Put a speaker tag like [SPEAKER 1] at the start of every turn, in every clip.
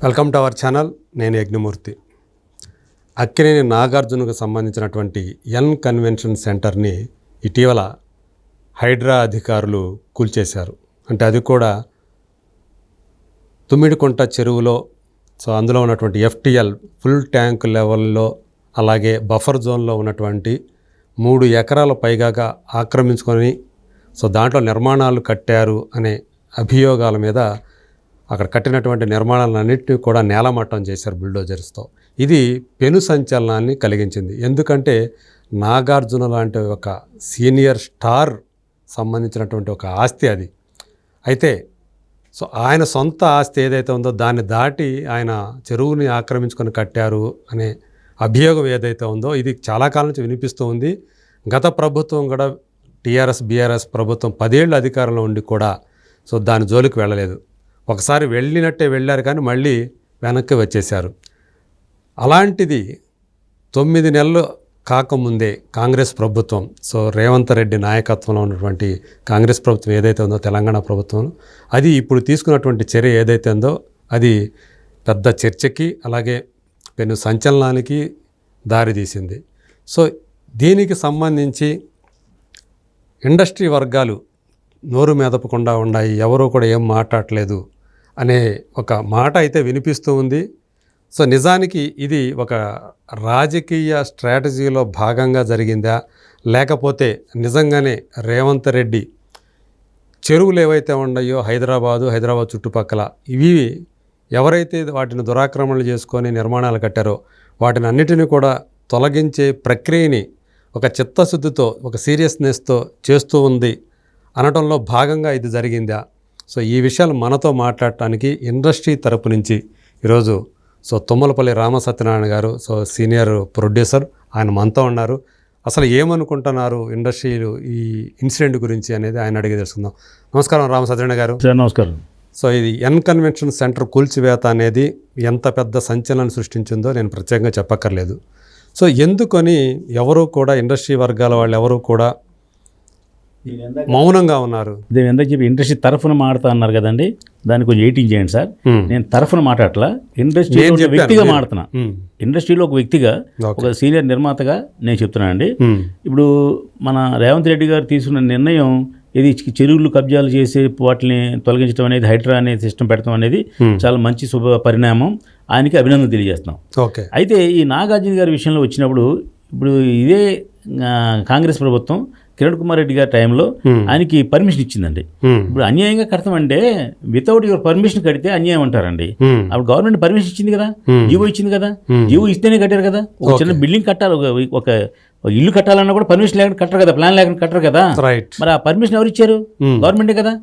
[SPEAKER 1] Welcome to our channel. నేను యజ్ఞమూర్తి. అక్కినేని నాగార్జునకు సంబంధించినటువంటి N convention సెంటర్ని ఇటీవల హైడ్రా అధికారులు కూల్చేశారు. అంటే అది కూడా తుమ్మిడికుంట చెరువులో, అందులో ఉన్నటువంటి FTL ఫుల్ ట్యాంక్ లెవెల్లో, అలాగే బఫర్ జోన్లో ఉన్నటువంటి 3 ఎకరాల పైగా ఆక్రమించుకొని దాంట్లో నిర్మాణాలు కట్టారు అనే అభియోగాల మీద అక్కడ కట్టినటువంటి నిర్మాణాలన్నింటినీ కూడా నేలమట్టం చేశారు బుల్డోజర్స్తో. ఇది పెను సంచలనాన్ని కలిగించింది. ఎందుకంటే నాగార్జున లాంటి ఒక సీనియర్ స్టార్ సంబంధించినటువంటి ఒక ఆస్తి అది. అయితే ఆయన సొంత ఆస్తి ఏదైతే ఉందో దాన్ని దాటి ఆయన చెరువుని ఆక్రమించుకొని కట్టారు అనే అభియోగం ఏదైతే ఉందో ఇది చాలా కాలం నుంచి వినిపిస్తూ ఉంది. గత ప్రభుత్వం కూడా TRS BRS ప్రభుత్వం 10 ఏళ్ళు అధికారంలో ఉండి కూడా దాని జోలికి వెళ్ళలేదు. ఒకసారి వెళ్ళినట్టే వెళ్ళారు కానీ మళ్ళీ వెనక్కి వచ్చేశారు. అలాంటిది 9 నెలలు కాకముందే కాంగ్రెస్ ప్రభుత్వం, రేవంత్ రెడ్డి నాయకత్వంలో ఉన్నటువంటి కాంగ్రెస్ ప్రభుత్వం ఏదైతే ఉందో తెలంగాణ ప్రభుత్వం, అది ఇప్పుడు తీసుకున్నటువంటి చర్య ఏదైతే ఉందో అది పెద్ద చర్చకి అలాగే పెను సంచలనానికి దారితీసింది. దీనికి సంబంధించి ఇండస్ట్రీ వర్గాలు నోరు మెదపకుండా ఉన్నాయి, ఎవరూ కూడా ఏం మాట్లాడలేదు అనే ఒక మాట అయితే వినిపిస్తూ ఉంది. నిజానికి ఇది ఒక రాజకీయ స్ట్రాటజీలో భాగంగా జరిగిందా, లేకపోతే నిజంగానే రేవంత్ రెడ్డి చెరువులు ఏవైతే ఉన్నాయో హైదరాబాద్ చుట్టుపక్కల ఇవి ఎవరైతే వాటిని దురాక్రమణలు చేసుకొని నిర్మాణాలు కట్టారో వాటిని అన్నిటినీ కూడా తొలగించే ప్రక్రియని ఒక చిత్తశుద్ధితో, ఒక సీరియస్నెస్తో చేస్తూ ఉంది అనటంలో భాగంగా ఇది జరిగిందా? ఈ విషయాలు మనతో మాట్లాడటానికి ఇండస్ట్రీ తరపు నుంచి ఈరోజు తుమ్మలపల్లి రామసత్యనారాయణ గారు, సీనియర్ ప్రొడ్యూసర్, ఆయన మనతో ఉన్నారు. అసలు ఏమనుకుంటున్నారు ఇండస్ట్రీలు ఈ ఇన్సిడెంట్ గురించి అనేది ఆయన అడిగి తెలుసుకుందాం. నమస్కారం రామసత్యనారాయణ గారు.
[SPEAKER 2] నమస్కారం.
[SPEAKER 1] ఇది ఎన్ కన్వెన్షన్ సెంటర్ కూల్చివేత అనేది ఎంత పెద్ద సంచలనం సృష్టించిందో నేను ప్రత్యేకంగా చెప్పక్కర్లేదు. ఎందుకని ఎవరు కూడా ఇండస్ట్రీ వర్గాల వాళ్ళు ఎవరు కూడా మౌనంగా ఉన్నారు?
[SPEAKER 2] నేను ఎందుకు చెప్పి ఇండస్ట్రీ తరఫున మాట్లాడుతా అన్నారు కదండి, దాన్ని కొంచెం ఎయిటింగ్ చేయండి సార్. నేను తరఫున మాట్లాడట్లా, ఇండస్ట్రీ వ్యక్తిగా మాట్లాడుతున్నా. ఇండస్ట్రీలో ఒక వ్యక్తిగా, ఒక సీనియర్ నిర్మాతగా నేను చెప్తున్నా అండి. ఇప్పుడు మన రేవంత్ రెడ్డి గారు తీసుకున్న నిర్ణయం ఇది చెరువులు కబ్జాలు చేసి వాటిని తొలగించడం అనేది, హైడ్రా అనే సిస్టమ్ పెట్టడం అనేది చాలా మంచి శుభ పరిణామం. ఆయనకి అభినందన తెలియజేస్తున్నాం. అయితే ఈ నాగార్జున గారి విషయంలో వచ్చినప్పుడు, ఇప్పుడు ఇదే కాంగ్రెస్ ప్రభుత్వం కిరణ్ కుమార్ రెడ్డి గారి టైంలో ఆయనకి పర్మిషన్ ఇచ్చిందండి. ఇప్పుడు అన్యాయంగా కడతామంటే వితౌట్ యువర్ పర్మిషన్ కడితే అన్యాయం అంటారండి. అప్పుడు గవర్నమెంట్ పర్మిషన్ ఇచ్చింది కదా, జీవో ఇచ్చింది కదా, జీవో ఇస్తేనే కట్టారు కదా. ఒక చిన్న బిల్డింగ్ కట్టాలి, ఒక ఇల్లు కట్టాలన్నా కూడా పర్మిషన్ లేకుండా కట్టరు కదా, ప్లాన్ లేకుండా కట్టరు కదా. మరి ఆ పర్మిషన్ ఎవరు ఇచ్చారు? గవర్నమెంటే కదా.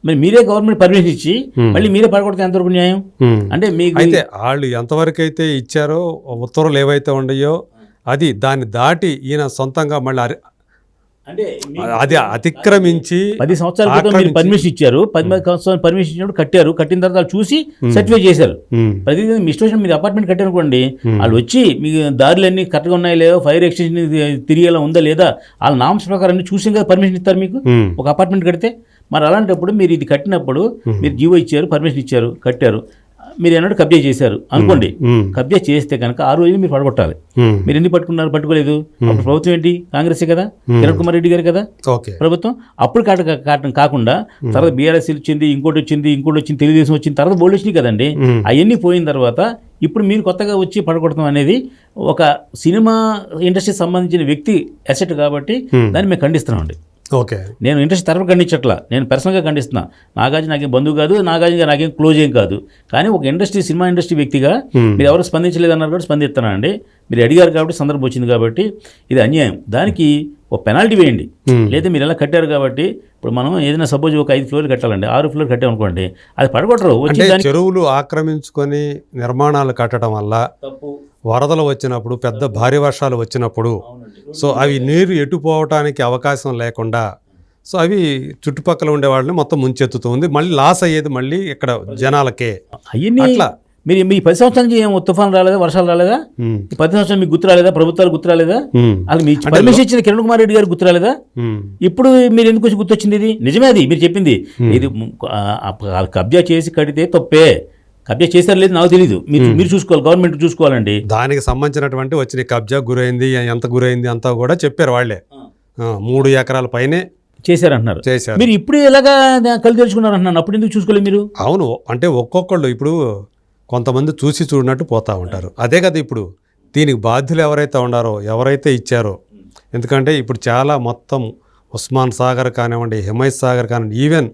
[SPEAKER 2] మరి మీరే గవర్నమెంట్ పర్మిషన్ ఇచ్చి మళ్ళీ మీరే పడగొడితే ఎంతవరకు న్యాయం? అంటే మీకు
[SPEAKER 1] అయితే వాళ్ళు ఎంతవరకు అయితే ఇచ్చారో ఉత్తర్వులు ఏవైతే ఉన్నాయో అది దాన్ని దాటి ఈయన సొంతంగా మళ్ళీ అది అతిక్రమించి
[SPEAKER 2] 10 సంవత్సరాల క్రితం మీరు పర్మిషన్ ఇచ్చారు. 10 సంవత్సరాలు పర్మిషన్ ఇచ్చినప్పుడు కట్టారు. కట్టిన తర్వాత వాళ్ళు చూసి సర్టిఫై చేశారు. ప్రతిదీ మీ ఇష్టం మీరు అపార్ట్మెంట్ కట్టారు అనుకోండి, వాళ్ళు వచ్చి మీకు దారులన్నీ కరెక్ట్గా ఉన్నాయా లేదా, ఫైర్ ఎక్స్టెన్షన్ తిరిగేలా ఉందా లేదా, వాళ్ళ నామ్స్ ప్రకారం చూసి కదా పర్మిషన్ ఇస్తారు మీకు ఒక అపార్ట్మెంట్ కడితే. మరి అలాంటప్పుడు మీరు ఇది కట్టినప్పుడు మీరు జీవో ఇచ్చారు, పర్మిషన్ ఇచ్చారు, కట్టారు, మీరు ఏమన్నా కబ్జా చేశారు అనుకోండి. కబ్జా చేస్తే కనుక ఆ రోజు మీరు పడగొట్టాలి. మీరు ఎందుకు పట్టుకోలేదు? అప్పుడు ప్రభుత్వం ఏంటి? కాంగ్రెసే కదా, కిరణ్ కుమార్ రెడ్డి గారు కదా ప్రభుత్వం. అప్పుడు కాటం కాకుండా తర్వాత BRS వచ్చింది, ఇంకోటి వచ్చింది, తెలుగుదేశం వచ్చింది, తర్వాత బోల్డ్ వచ్చినాయి కదండి. అవన్నీ పోయిన తర్వాత ఇప్పుడు మీరు కొత్తగా వచ్చి పడగొడతాం అనేది ఒక సినిమా ఇండస్ట్రీకి సంబంధించిన వ్యక్తి అసెట్ కాబట్టి దాన్ని మేము ఖండిస్తున్నామండి. నేను ఇండస్ట్రీ తరఫున ఖండించట్లా, నేను పర్సనల్గా ఖండిస్తున్నా. నాగార్జున నాకేం బంధువు కాదు, నాగార్జున నాకేం క్లోజ్ ఏం కాదు. కానీ ఒక సినిమా ఇండస్ట్రీ వ్యక్తిగా మీరు ఎవరు స్పందించలేదన్నారు కాబట్టి స్పందిస్తున్నానండి. మీరు అడిగారు కాబట్టి సందర్భం వచ్చింది కాబట్టి ఇది అన్యాయం. దానికి ఒక పెనాల్టీ వేయండి. లేదా మీరు ఎలా కట్టారు కాబట్టి ఇప్పుడు మనం ఏదైనా సపోజ్ ఒక 5 ఫ్లోర్లు కట్టాలండి, 6 ఫ్లోర్లు కట్టామనుకోండి, అది పడగొట్టరు.
[SPEAKER 1] చెరువులు ఆక్రమించుకొని నిర్మాణాలు కట్టడం వల్ల వరదలు వచ్చినప్పుడు, పెద్ద భారీ వర్షాలు వచ్చినప్పుడు అవి నీరు ఎటుపోవటానికి అవకాశం లేకుండా అవి చుట్టుపక్కల ఉండే వాళ్ళని మొత్తం ముంచెత్తుతుంది. మళ్ళీ లాస్ అయ్యేది మళ్ళీ ఇక్కడ జనాలకే.
[SPEAKER 2] అట్లా మీరు మీ 10 సంవత్సరాల నుంచి ఏం తుఫాను రాలేదా, వర్షాలు రాలేదా? 10 సంవత్సరాలు మీకు గుర్తు రాలేదా? ప్రభుత్వాలు గుర్తు రాలేదా? అది మీ పర్మిషన్ ఇచ్చిన కిరణ్ కుమార్ రెడ్డి గారు గుర్తు రాలేదా? ఇప్పుడు మీరు ఎందుకు వచ్చి గుర్తొచ్చింది? ఇది నిజమే, అది మీరు చెప్పింది. ఇది కబ్జా చేసి కడితే తప్పే, కబ్జా చేశారు లేదు నాకు తెలియదు, మీరు చూసుకోవాలి, గవర్నమెంట్ చూసుకోవాలండి.
[SPEAKER 1] దానికి సంబంధించినటువంటి వచ్చిన కబ్జా గురైంది, ఎంత గురైంది అంతా కూడా చెప్పారు వాళ్ళే. 3 ఎకరాల పైనే
[SPEAKER 2] చేశారంటున్నారు.
[SPEAKER 1] చేశారు.
[SPEAKER 2] మీరు ఇప్పుడు ఎలాగా కళ్ళు తెరుచుకున్నారు అంటున్నాను, అప్పుడు ఎందుకు చూసుకోలేదు మీరు?
[SPEAKER 1] అవును, అంటే ఒక్కొక్కళ్ళు ఇప్పుడు కొంతమంది చూసి చూడనట్టు పోతూ ఉంటారు. అదే కదా ఇప్పుడు దీనికి బాధ్యులు ఎవరైతే ఉన్నారో, ఎవరైతే ఇచ్చారో, ఎందుకంటే ఇప్పుడు చాలా మొత్తం ఉస్మాన్ సాగర్ కానివ్వండి, హిమయత్ సాగర్ కానివ్వండి, ఈవెన్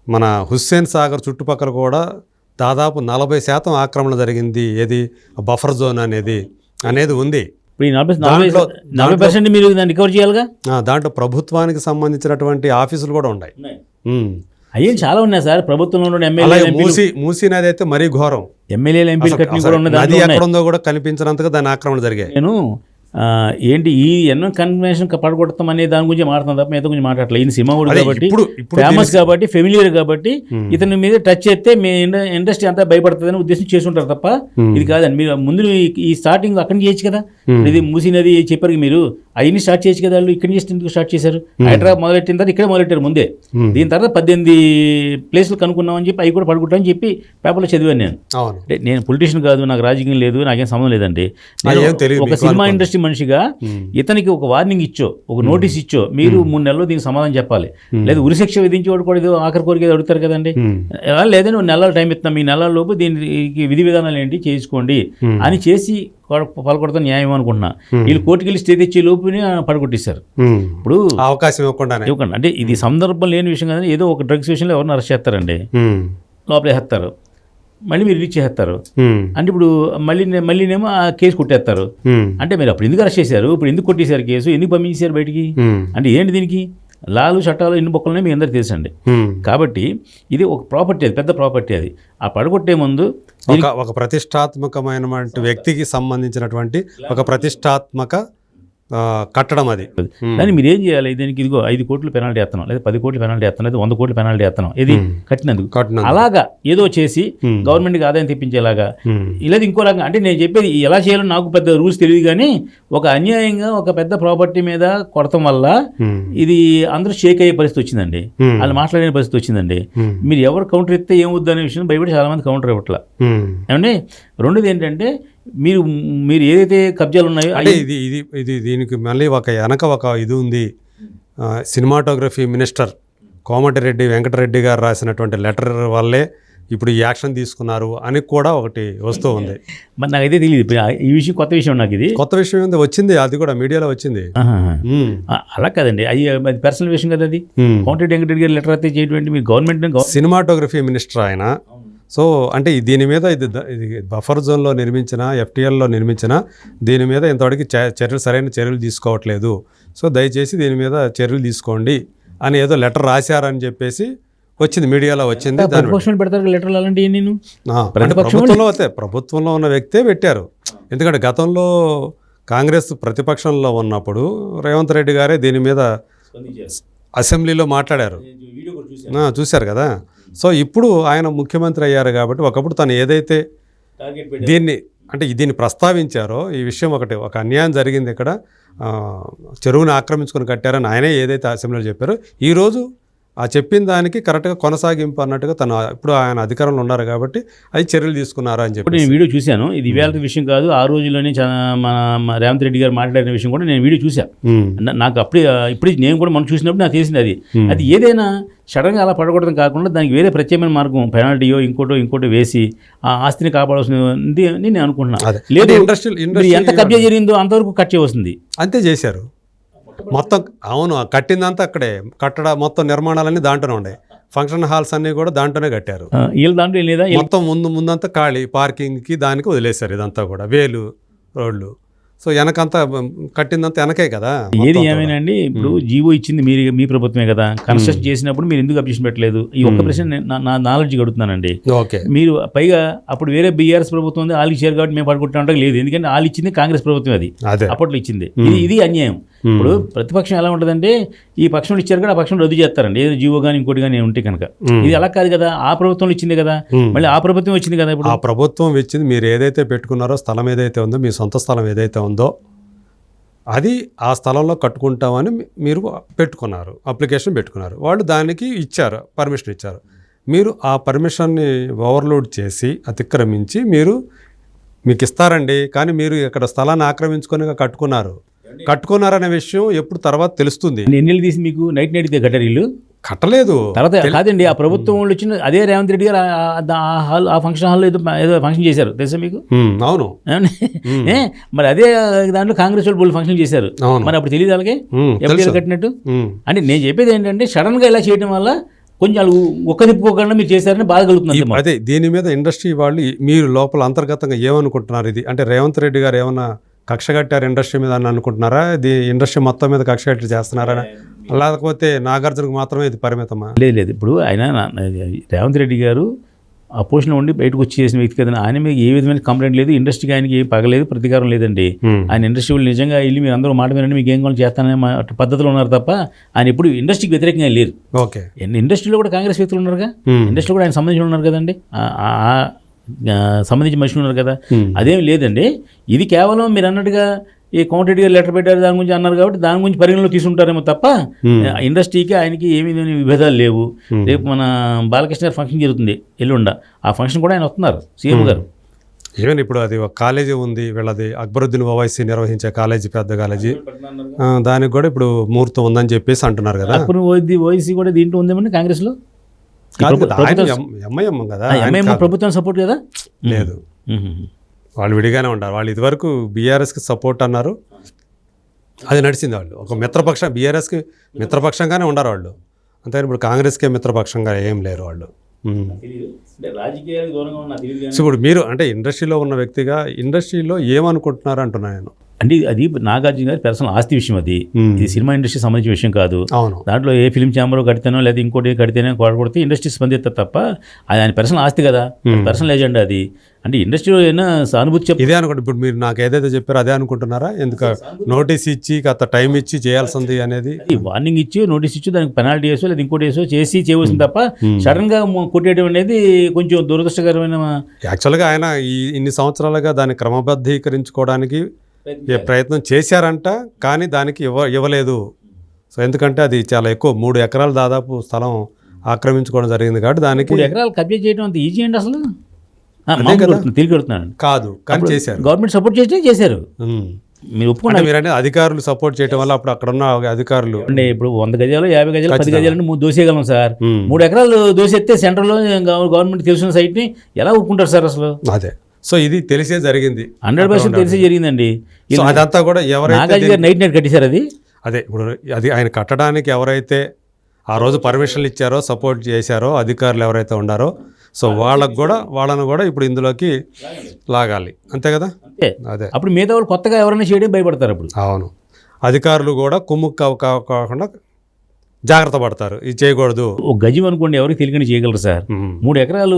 [SPEAKER 1] మన హుస్సేన్ సాగర్ చుట్టుపక్కల కూడా దాదాపు 40% ఆక్రమణ జరిగింది. ఏది బఫర్ జోన్ అనేది ఉంది.
[SPEAKER 2] ఇప్పుడు ఈ 40% మీరు దాన్ని రికవర్ చేయాలిగా.
[SPEAKER 1] దాంట్లో ప్రభుత్వానికి సంబంధించినటువంటి ఆఫీసులు కూడా ఉన్నాయి.
[SPEAKER 2] అయ్యే చాలా ఉన్నాయి సార్ ప్రభుత్వంలో.
[SPEAKER 1] మూసీ నది అయితే మరీ ఘోరం.
[SPEAKER 2] ఎమ్మెల్యేలు ఎంపీలు కట్టిన కూడా ఉన్నది.
[SPEAKER 1] నది ఎక్కడ ఉందో కూడా కనిపించినంతగా దాని ఆక్రమణ జరిగాయి.
[SPEAKER 2] నేను ఏంటి ఈ ఎన్నో కన్వెన్షన్ పడగొడతాం అనే దాని గురించి మాట్లాడుతాం తప్ప మిగతా గురించి మాట్లాడలేదు. ఈయన సినిమావుడు కాబట్టి, ఫేమస్ కాబట్టి, ఫెమిలియర్ కాబట్టి ఇతని మీద టచ్ చేస్తే మీ ఇండస్ట్రీ అంతా భయపడుతుందని ఉద్దేశం చేసుకుంటారు తప్ప ఇది కాదండి. మీరు ముందు ఈ స్టార్టింగ్ అక్కడి నుంచి చేయొచ్చు కదా. ఇది మూసినది చెప్పారు మీరు, అవన్నీ స్టార్ట్ చేయొచ్చు కదా. వాళ్ళు ఇక్కడి నుంచి ఎందుకు స్టార్ట్ చేశారు? హైదరాబాద్ మొదలెట్టిన తర్వాత ఇక్కడే మొదలెట్టారు ముందే. దీని తర్వాత 18 ప్లేసులు కనుక్కున్నామని చెప్పి అవి కూడా పడుకుంటామని చెప్పి పేపర్లో చదివాను నేను. అంటే నేను పొలిటీషియన్ కాదు, నాకు రాజకీయం లేదు, నాకేం సంబంధం లేదండి. ఒక సినిమా ఇండస్ట్రీ మనిషిగా ఇతనికి ఒక వార్నింగ్ ఇచ్చో, ఒక నోటీస్ ఇచ్చో, మీరు 3 నెలల్లో దీనికి సమాధానం చెప్పాలి. లేదా ఉరిశిక్ష విధించేవాడు కూడా ఏదో ఆఖరి కోరిక అడుగుతారు కదండి. లేదంటే 1 నెలల టైం ఇస్తాం, ఈ నెలల లోపు దీనికి విధి విధానాలు ఏంటి చేసుకోండి అని చేసి పలకొడతా న్యాయం అనుకుంటున్నా. వీళ్ళు కోర్టుకి వెళ్ళి స్టే తెచ్చే లోపుని పడగొట్టేశారు. ఇప్పుడు
[SPEAKER 1] అవకాశం ఇవ్వకుండా
[SPEAKER 2] అంటే ఇది సందర్భం లేని విషయం కదా. ఏదో ఒక డ్రగ్స్ విషయంలో ఎవరిని అరెస్ట్ చేస్తారండి, లోపల వేస్తారు, మళ్ళీ మీరు రిలీజ్ చేస్తారు. అంటే ఇప్పుడు మళ్ళీనేమో ఆ కేసు కొట్టేస్తారు. అంటే మీరు అప్పుడు ఎందుకు అరెస్ట్ చేశారు, ఇప్పుడు ఎందుకు కొట్టేశారు కేసు, ఎందుకు పంపించారు బయటికి? అంటే ఏంటి దీనికి లాలు చట్టాలు ఎన్ని బొక్కలనే మీకు అందరికీ తెలుసండి. కాబట్టి ఇది ఒక ప్రాపర్టీ, అది పెద్ద ప్రాపర్టీ. అది ఆ పడగొట్టే ముందు
[SPEAKER 1] ఒక ప్రతిష్టాత్మకమైన వ్యక్తికి సంబంధించినటువంటి ఒక ప్రతిష్టాత్మక కట్టడం అది.
[SPEAKER 2] దాన్ని మీరు ఏం చేయాలి? దీనికి ఇదిగో 5 కోట్లు పెనాల్టీ వేస్తున్నాం, లేదా 10 కోట్లు పెనాల్టీ వేస్తున్నాం, లేదా 100 కోట్లు పెనాల్టీ వేస్తున్నాం, ఇది కట్టినందుకు. అలాగా ఏదో చేసి గవర్నమెంట్కి ఆదాయం తెప్పించేలాగా, లేదా ఇంకోలాగా. అంటే నేను చెప్పేది ఎలా చేయాలో నాకు పెద్ద రూల్స్ తెలియదు, కానీ ఒక అన్యాయంగా ఒక పెద్ద ప్రాపర్టీ మీద కొడతాం వల్ల ఇది అందరూ షేక్ అయ్యే పరిస్థితి వచ్చిందండి, వాళ్ళు మాట్లాడే పరిస్థితి వచ్చిందండి. మీరు ఎవరు కౌంటర్ ఇస్తే ఏమవుద్దు అనే విషయం భయపడి చాలా మంది కౌంటర్ ఇవ్వట్లా. ఏమంటే రెండోది ఏంటంటే మీరు ఏదైతే కబ్జాలు ఉన్నాయో
[SPEAKER 1] అంటే ఇది దీనికి మళ్ళీ వెనక ఒక ఇది ఉంది. సినిమాటోగ్రఫీ మినిస్టర్ కోమటిరెడ్డి వెంకటరెడ్డి గారు రాసినటువంటి లెటర్ వల్లే ఇప్పుడు ఈ యాక్షన్ తీసుకున్నారు అని కూడా ఒకటి వస్తూ ఉంది.
[SPEAKER 2] మరి నాకైతే తెలియదు ఈ విషయం, కొత్త విషయం నాకు. ఇది
[SPEAKER 1] కొత్త విషయం ఉంది, వచ్చింది, అది కూడా మీడియాలో వచ్చింది.
[SPEAKER 2] అలా కదండి, అది పర్సనల్ విషయం కదా. అది కోమటిరెడ్డి వెంకటరెడ్డి గారు లెటర్ అయితే చేయటువంటి మీ గవర్నమెంట్
[SPEAKER 1] సినిమాటోగ్రఫీ మినిస్టర్ ఆయన. సో అంటే దీని మీద ఇది బఫర్ జోన్లో నిర్మించిన, ఎఫ్టీఎల్లో నిర్మించిన దీని మీద ఇంతవరకు సరైన చర్యలు తీసుకోవట్లేదు. సో దయచేసి దీని మీద చర్యలు తీసుకోండి అని ఏదో లెటర్ రాశారని చెప్పేసి వచ్చింది, మీడియాలో వచ్చింది.
[SPEAKER 2] పెడతారు లెటర్లు అలాంటి. నేను
[SPEAKER 1] ప్రభుత్వంలో ఉన్న వ్యక్తే పెట్టారు. ఎందుకంటే గతంలో కాంగ్రెస్ ప్రతిపక్షంలో ఉన్నప్పుడు రేవంత్ రెడ్డి గారే దీని మీద అసెంబ్లీలో మాట్లాడారు, చూశారు కదా. సో ఇప్పుడు ఆయన ముఖ్యమంత్రి అయ్యారు కాబట్టి ఒకప్పుడు తను ఏదైతే దీన్ని ప్రస్తావించారో, ఈ విషయం ఒక అన్యాయం జరిగింది ఇక్కడ, చెరువుని ఆక్రమించుకొని కట్టారని ఆయనే ఏదైతే అసెంబ్లీలో చెప్పారో, ఈరోజు ఆ చెప్పిన దానికి కరెక్ట్గా కొనసాగింపు అన్నట్టుగా తను ఇప్పుడు ఆయన అధికారంలో ఉన్నారు కాబట్టి అది చర్యలు తీసుకున్నారు అని చెప్పి
[SPEAKER 2] నేను వీడియో చూశాను. ఇది ఇవాళ విషయం కాదు, ఆ రోజుల్లోనే మన రేవంత్ రెడ్డి గారు మాట్లాడిన విషయం కూడా నేను వీడియో చూశాను. నాకు ఇప్పుడు నేను కూడా మనం చూసినప్పుడు నాకు తెలిసింది అది ఏదైనా సడన్గా అలా పడకూడదు కాకుండా దానికి వేరే ప్రత్యేకమైన మార్గం, పెనాల్టీయో ఇంకోటో వేసి ఆ ఆస్తిని కాపాడాల్సింది అని నేను అనుకుంటున్నాను. లేదు ఇండస్ట్రీ ఎంత కబ్జా జరిగిందో అంతవరకు కట్ చేయవలసింది, అంతే
[SPEAKER 1] చేశారు మొత్తం. అవును, కట్టిందంతా అక్కడే, మొత్తం నిర్మాణాలన్నీ దాంట్లోనే ఉన్నాయి, ఫంక్షన్ హాల్స్ అన్నీ కూడా దాంట్లోనే కట్టారు.
[SPEAKER 2] వీళ్ళ దాంట్లో లేదా
[SPEAKER 1] మొత్తం ముందంతా ఖాళీ, పార్కింగ్కి దానికి వదిలేశారు. ఇదంతా కూడా వేలు రోడ్లు. సో వెనకంతా కట్టిందంతా వెనకే కదా.
[SPEAKER 2] ఏది ఏమైనాండి, ఇప్పుడు జీవో ఇచ్చింది మీ ప్రభుత్వమే కదా. కన్స్ట్రక్షన్ చేసినప్పుడు మీరు ఎందుకు అబ్జెక్షన్ పెట్టలేదు? ఈ ఒక్క ప్రశ్న నా నాలెడ్జ్ అడుగుతున్నానండి. మీరు పైగా అప్పుడు వేరే బీఆర్ఎస్ ప్రభుత్వం ఉంది, వాళ్ళు ఇచ్చారు కాబట్టి మేము పడుకుంటా లేదు. ఎందుకంటే వాళ్ళు ఇచ్చింది కాంగ్రెస్ ప్రభుత్వం, అది అప్పట్లో ఇచ్చింది. ఇది అన్యాయం. ఇప్పుడు ప్రతిపక్షం ఎలా ఉంటుందంటే ఈ పక్షంలో ఇచ్చారు కదా, ఆ పక్షం రద్దు చేస్తారండి, ఏదో జీవో కానీ ఇంకోటి కానీ ఉంటే కనుక. ఇది అలా కాదు కదా, ఆ ప్రభుత్వం ఇచ్చింది కదా, మళ్ళీ ఆ ప్రభుత్వం వచ్చింది కదా. ఇప్పుడు
[SPEAKER 1] ఆ ప్రభుత్వం ఇచ్చింది, మీరు ఏదైతే పెట్టుకున్నారో స్థలం ఏదైతే ఉందో, మీ సొంత స్థలం ఏదైతే ఉందో అది ఆ స్థలంలో కట్టుకుంటామని మీరు పెట్టుకున్నారు, అప్లికేషన్ పెట్టుకున్నారు. వాళ్ళు దానికి ఇచ్చారు, పర్మిషన్ ఇచ్చారు. మీరు ఆ పర్మిషన్ని ఓవర్లోడ్ చేసి అతిక్రమించి మీకు ఇస్తారండి, కానీ మీరు ఇక్కడ స్థలాన్ని ఆక్రమించుకొని కట్టుకున్నారనే విషయం ఎప్పుడు తర్వాత తెలుస్తుంది.
[SPEAKER 2] ఎన్ని తీసి మీకు నైట్ కట్టారు ఇల్లు
[SPEAKER 1] కట్టలేదు
[SPEAKER 2] తర్వాత కాదండి. ఆ ప్రభుత్వం వాళ్ళు వచ్చిన అదే రేవంత్ రెడ్డి గారు ఆ ఫంక్షన్ హాల్లో ఏదో ఫంక్షన్ చేశారు తెలుసా మీకు?
[SPEAKER 1] అవును.
[SPEAKER 2] మరి అదే దాంట్లో కాంగ్రెస్ వాళ్ళు ఫంక్షన్ చేశారు. మరి అప్పుడు తెలియదు అలాగే ఎప్పుడు కట్టినట్టు. అంటే నేను చెప్పేది ఏంటంటే సడన్ గా ఇలా చేయడం వల్ల కొంచెం వాళ్ళు ఒక్క తిప్పుకోకుండా మీరు చేశారని బాధ కలుగుతుంది.
[SPEAKER 1] అదే దీని మీద ఇండస్ట్రీ వాళ్ళు మీరు లోపల అంతర్గతంగా ఏమనుకుంటున్నారు? ఇది అంటే రేవంత్ రెడ్డి గారు ఏమన్నా కక్ష కట్టారు ఇండస్ట్రీ మీద అని అనుకుంటున్నారా? ఇది ఇండస్ట్రీ మొత్తం మీద కక్ష కట్టి చేస్తున్నారా, లేకపోతే నాగార్జునకు మాత్రమే ఇది పరిమితమా?
[SPEAKER 2] లేదు. ఇప్పుడు ఆయన రేవంత్ రెడ్డి గారు అపోజిషన్ ఉండి బయటకు వచ్చి చేసిన వ్యక్తి కదండి. ఆయన మీద ఏ విధమైన కంప్లైంట్ లేదు, ఇండస్ట్రీకి ఆయనకి ఏం పగలేదు, ప్రతీకారం లేదండి. ఆయన ఇండస్ట్రీ వాళ్ళు నిజంగా వెళ్ళి మీరు అందరూ మాట వినండి, మీకు ఏం కావాలి చేస్తాననే పద్ధతిలో ఉన్నారు తప్ప ఆయన ఇప్పుడు ఇండస్ట్రీకి వ్యతిరేకంగా లేరు.
[SPEAKER 1] ఓకే.
[SPEAKER 2] ఇండస్ట్రీలో కూడా కాంగ్రెస్ వ్యక్తులు ఉన్నారుగా, ఇండస్ట్రీలో కూడా ఆయన సంబంధించి ఉన్నారు కదండి, సంబంధించి మనుషులు ఉన్నారు కదా. అదేం లేదండి. ఇది కేవలం మీరు అన్నట్టుగా ఈ కోమటిరెడ్డి గారు లెటర్ పెట్టారు దాని గురించి అన్నారు కాబట్టి దాని గురించి పరిగణలో తీసుకుంటారేమో తప్ప ఇండస్ట్రీకి ఆయనకి ఏమీ విభేదాలు లేవు. రేపు మన బాలకృష్ణ గారు ఫంక్షన్ జరుగుతుంది ఎల్లుండ, ఆ ఫంక్షన్ కూడా ఆయన వస్తున్నారు సీఎం గారు.
[SPEAKER 1] ఈవెన్ ఇప్పుడు అది ఒక కాలేజీ ఉంది వీళ్ళది, అక్బరుద్దీన్ ఓవైసీ నిర్వహించే కాలేజీ, పెద్ద కాలేజీ, దానికి కూడా ఇప్పుడు ముహూర్తం ఉందని చెప్పేసి అంటున్నారు కదా.
[SPEAKER 2] అప్పుడు ఓవైసీ కూడా దీంట్లో ఉందేమని కాంగ్రెస్లో
[SPEAKER 1] ఎంఐఎం కదా,
[SPEAKER 2] ప్రభుత్వం సపోర్ట్ కదా.
[SPEAKER 1] లేదు, వాళ్ళు విడిగానే ఉంటారు. వాళ్ళు ఇదివరకు బీఆర్ఎస్కి సపోర్ట్ అన్నారు, అది నడిచింది. వాళ్ళు ఒక మిత్రపక్షం, బీఆర్ఎస్కి మిత్రపక్షంగానే ఉండరు వాళ్ళు, అంతే. ఇప్పుడు కాంగ్రెస్కే మిత్రపక్షంగా ఏం లేరు వాళ్ళు. ఇప్పుడు మీరు అంటే ఇండస్ట్రీలో ఉన్న వ్యక్తిగా ఇండస్ట్రీలో ఏమనుకుంటున్నారు అంటున్నా నేను.
[SPEAKER 2] అంటే అది నాగార్జున గారి పర్సనల్ ఆస్తి విషయం, అది ఇది సినిమా ఇండస్ట్రీ సంబంధించిన విషయం కాదు. దాంట్లో ఏ ఫిల్మ్ ఛాంబర్ కడితేనో లేదా ఇంకోటి కడితేనే కొడితే ఇండస్ట్రీ స్పందిస్తారు తప్ప అది ఆయన పర్సనల్ ఆస్తి కదా, పర్సనల్ ఏజెండా అది. అంటే ఇండస్ట్రీలో ఏమైనా సానుభూతి
[SPEAKER 1] ఇదే అనుకోండి. ఇప్పుడు మీరు నాకు ఏదైతే చెప్పారో అదే అనుకుంటున్నారా? ఎందుకు నోటీస్ ఇచ్చి అంత టైం ఇచ్చి చేయాల్సింది అనేది,
[SPEAKER 2] వార్నింగ్ ఇచ్చి నోటీస్ ఇచ్చి దానికి పెనాల్టీ వేసో లేదా ఇంకోటి వేసో చేసి చేయవలసింది తప్ప సడన్ గా కొట్టేయడం అనేది కొంచెం దురదృష్టకరమైన.
[SPEAKER 1] యాక్చువల్గా ఆయన ఇన్ని సంవత్సరాలుగా దాన్ని క్రమబద్ధీకరించుకోవడానికి ప్రయత్నం చేశారంట, కానీ దానికి ఇవ్వలేదు. సో ఎందుకంటే అది చాలా ఎక్కువ, 3 ఎకరాలు దాదాపు స్థలం ఆక్రమించుకోవడం జరిగింది కాబట్టి దానికి
[SPEAKER 2] 3 ఎకరాలు కబ్జా చేయడం అంత ఈజీ అండి అసలు? తిరిగి కడుతున్నాను
[SPEAKER 1] కాదు, కానీ చేశారు.
[SPEAKER 2] గవర్నమెంట్ సపోర్ట్ చేశారు. మీరు ఒప్పుకున్నారు.
[SPEAKER 1] మీరంటే అధికారులు సపోర్ట్ చేయడం వల్ల అప్పుడు అక్కడ ఉన్న అధికారులు
[SPEAKER 2] అంటే ఇప్పుడు 100 గజాలు 50 గజాలు 10 గజాలు దోసేయగలం సార్. 3 ఎకరాలు దోసేస్తే సెంటర్లో గవర్నమెంట్ తెలిసిన సైట్ని ఎలా ఒప్పుకుంటారు సార్ అసలు?
[SPEAKER 1] అదే. సో ఇది తెలిసే జరిగింది,
[SPEAKER 2] 100% తెలిసే జరిగిందండి.
[SPEAKER 1] అదంతా కూడా ఎవరైతే
[SPEAKER 2] నైట్ కట్టేశారు అది.
[SPEAKER 1] అదే ఇప్పుడు అది ఆయన కట్టడానికి ఎవరైతే ఆ రోజు పర్మిషన్లు ఇచ్చారో, సపోర్ట్ చేశారో అధికారులు ఎవరైతే ఉన్నారో, సో వాళ్ళను కూడా ఇప్పుడు ఇందులోకి లాగాలి, అంతే కదా. అదే
[SPEAKER 2] అప్పుడు మిగతా వాళ్ళు కొత్తగా ఎవరైనా చేయడం భయపడతారు అప్పుడు.
[SPEAKER 1] అవును, అధికారులు కూడా కుమ్ముక్కు కాకుండా జాగ్రత్త పడతారు, ఇది చేయకూడదు.
[SPEAKER 2] ఒక గజం అనుకోండి ఎవరికి తెలియని చేయగలరు సార్. 3 ఎకరాలు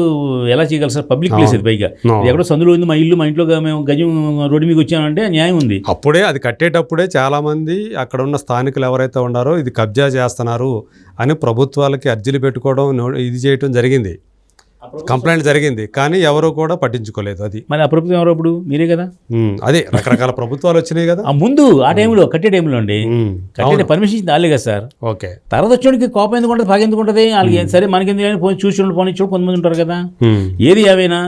[SPEAKER 2] ఎలా చేయగలరు సార్? పబ్లిక్ ప్లేస్ ఇది, పైగా ఎక్కడో సందులో ఉంది, మా ఇంట్లో మేము గజం రోడ్డు మీకు వచ్చామంటే న్యాయం ఉంది.
[SPEAKER 1] అప్పుడే అది కట్టేటప్పుడే చాలా మంది అక్కడ ఉన్న స్థానికులు ఎవరైతే ఉన్నారో ఇది కబ్జా చేస్తున్నారు అని ప్రభుత్వాలకి అర్జీలు పెట్టుకోవడం, ఇది చేయడం జరిగింది, కంప్లైంట్ జరిగింది, కానీ ఎవరు కూడా పట్టించుకోలేదు. అది
[SPEAKER 2] మరి ఆ ప్రభుత్వం ఎవరు? అప్పుడు మీరే కదా.
[SPEAKER 1] అదే రకరకాల ప్రభుత్వాలు వచ్చినాయి కదా
[SPEAKER 2] ముందు ఆ టైంలో, కట్టే టైంలో అండి. కట్టే పర్మిషన్ ఇచ్చింది వాళ్ళే కదా సార్.
[SPEAKER 1] ఓకే.
[SPEAKER 2] తర్వాత వచ్చేటికి కోపం ఎందుకు ఉంటుంది, పగ ఎందుకు ఉంటుంది వాళ్ళకి? సరే మనకెందుకు పోయి చూసి పోనీ కొంతమంది ఉంటారు కదా. ఏది ఏమైనా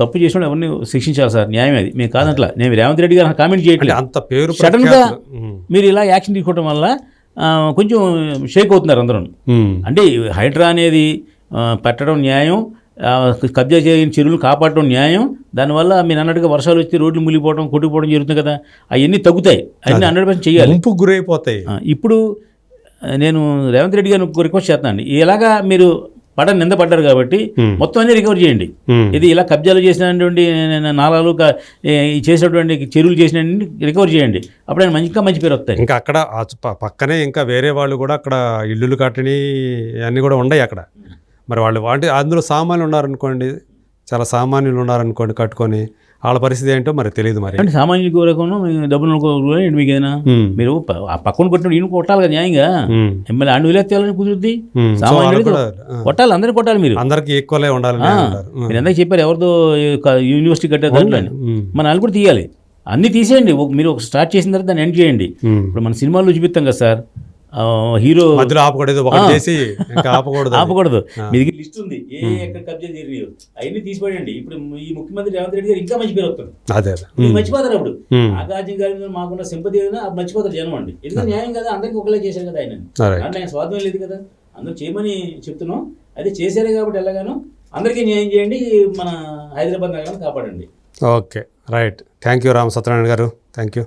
[SPEAKER 2] తప్పు చేసిన ఎవరిని శిక్షించాలి సార్, న్యాయం అది. మేము కాదంట్లా, నేను రేవంత్ రెడ్డి గారు కామెంట్ చేయట్లేదు.
[SPEAKER 1] అంత పేరు
[SPEAKER 2] సడన్ గా మీరు ఇలా యాక్షన్ తీసుకోవడం వల్ల కొంచెం షేక్ అవుతున్నారు అందరూ. అంటే హైడ్రా అనేది పెట్టడం న్యాయం, కబ్జా చేయని చెరువులు కాపాడటం న్యాయం. దానివల్ల మీరు అన్నట్టుగా వర్షాలు వచ్చి రోడ్లు మునిగిపోవడం, కొట్టుకుపోవడం జరుగుతుంది కదా, అవన్నీ తగ్గుతాయి. అన్నీ 100% చేయాలి,
[SPEAKER 1] గురైపోతాయి.
[SPEAKER 2] ఇప్పుడు నేను రేవంత్ రెడ్డి గారిని రిక్వెస్ట్ చేస్తానండి, ఇలాగా మీరు నింద పడ్డారు కాబట్టి మొత్తం అన్ని రికవర్ చేయండి. ఇది ఇలా కబ్జాలు చేసినటువంటి నాలాలు చేసినటువంటి చెరువులు చేసినటువంటి రికవర్ చేయండి. అప్పుడు ఆయన ఇంకా మంచి పేరు వస్తాయి.
[SPEAKER 1] ఇంకా అక్కడ పక్కనే ఇంకా వేరే వాళ్ళు కూడా అక్కడ ఇల్లులు కట్టని అన్నీ కూడా ఉన్నాయి అక్కడ. మరి వాళ్ళు అందులో సామాన్యులు ఉన్నారనుకోండి, చాలా సామాన్యులు ఉన్నారనుకోండి కట్టుకొని, వాళ్ళ పరిస్థితి ఏంటో మరి తెలియదు. మరి
[SPEAKER 2] అంటే సామాన్యులు కోరకుండా డబ్బులు మీకు ఏదైనా మీరు ఆ పక్కన కొట్టిన ఈయన కొట్టాలి కదా న్యాయంగా. ఎమ్మెల్యే అండు వేలేయాలని కుదురుద్ది, సామాన్యులు కొట్టాలి, అందరినీ కొట్టాలి. మీరు అందరికీ ఈక్వలే ఉండాలి. మీరు ఎందాక చెప్పారు ఎవరితో యూనివర్సిటీ కట్టే దాంట్లో, మన వాళ్ళు కూడా తీయాలి. అన్నీ తీసేయండి. మీరు ఒక స్టార్ట్ చేసిన తర్వాత దాన్ని ఎండ్ చేయండి. ఇప్పుడు మన సినిమాల్లో చూపిస్తాం కదా సార్, హీరో
[SPEAKER 1] మధ్యలో ఆపకూడదు, ఒకటి చేసి ఇంకా ఆపకూడదు.
[SPEAKER 2] ఆపకూడదు. మీ దగ్గర లిస్ట్ ఉంది ఏ ఎక్కడ కబ్జా జరిగినాయో అవన్నీ తీసిపడండి. ఇప్పుడు ఈ ముఖ్యమంత్రి రేవంత్ రెడ్డి గారు ఇంకా మంచి పేరు వస్తుంది.
[SPEAKER 1] అదే
[SPEAKER 2] మీరు మర్చిపోతారు అప్పుడు నాగార్జున గారి మీద మాకున్న సింపతి ఏదైనా అప్పుడు మర్చిపోతారు జనం అండి. ఎందుకంటే న్యాయం కదా, అందరికీ ఒకళ్ళే చేశారు కదా ఆయన. అంటే ఆయన స్వార్థం లేదు కదా, అందరూ చేయమని చెప్తున్నాం. అయితే చేశారే కాబట్టి ఎలాగానో అందరికీ న్యాయం చేయండి, మన హైదరాబాద్ నగరాన్ని కాపాడండి.
[SPEAKER 1] Okay, right. Thank you Rama Satyanarayana గారు, థ్యాంక్ యూ.